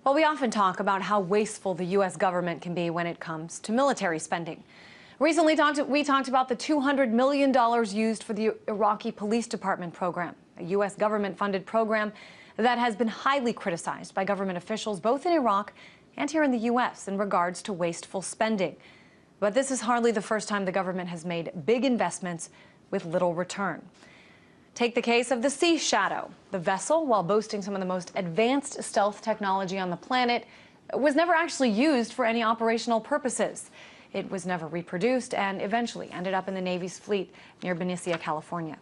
Well, we often talk about how wasteful the U.S. government can be when it comes to military spending. Recently, we talked about the $200 million used for the Iraqi Police Department program, a U.S. government-funded program that has been highly criticized by government officials both in Iraq and here in the U.S. in regards to wasteful spending. But this is hardly the first time the government has made big investments with little return. Take the case of the Sea Shadow. The vessel, while boasting some of the most advanced stealth technology on the planet, was never actually used for any operational purposes. It was never reproduced and eventually ended up in the Navy's fleet near Benicia, California.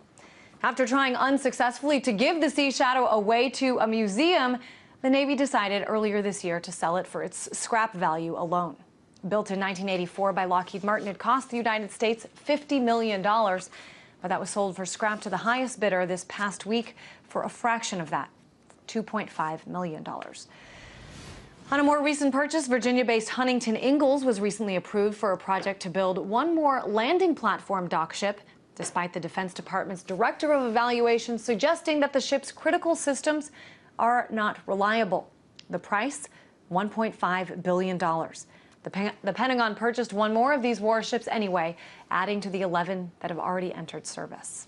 After trying unsuccessfully to give the Sea Shadow away to a museum, the Navy decided earlier this year to sell it for its scrap value alone. Built in 1984 by Lockheed Martin, it cost the United States $50 million. But that was sold for scrap to the highest bidder this past week for a fraction of that, $2.5 million. On a more recent purchase, Virginia-based Huntington Ingalls was recently approved for a project to build one more landing platform dock ship, despite the Defense Department's Director of Evaluation suggesting that the ship's critical systems are not reliable. The price, $1.5 billion. The Pentagon purchased one more of these warships anyway, adding to the 11 that have already entered service.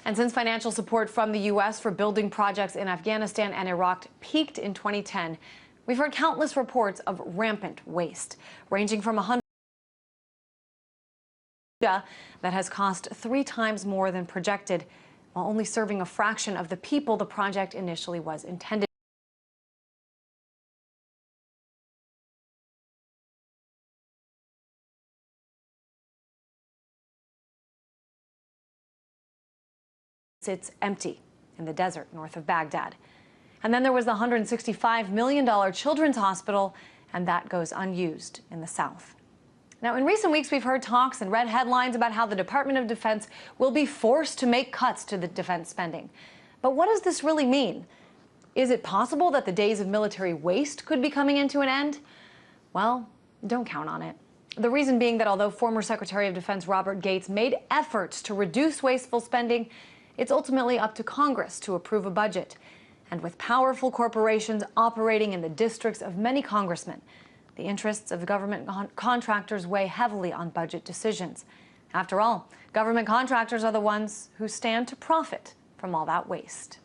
And since financial support from the U.S. for building projects in Afghanistan and Iraq peaked in 2010, we've heard countless reports of rampant waste, ranging from 100 that has cost 3 times more than projected, while only serving a fraction of the people the project initially was intended. Sits empty in the desert north of Baghdad. And then there was the $165 million children's hospital, and that goes unused in the south. Now, in recent weeks, we've heard talks and read headlines about how the Department of Defense will be forced to make cuts to the defense spending. But what does this really mean? Is it possible that the days of military waste could be coming into an end? Well, don't count on it. The reason being that although former Secretary of Defense Robert Gates made efforts to reduce wasteful spending, it's ultimately up to Congress to approve a budget. And with powerful corporations operating in the districts of many congressmen, the interests of government contractors weigh heavily on budget decisions. After all, government contractors are the ones who stand to profit from all that waste.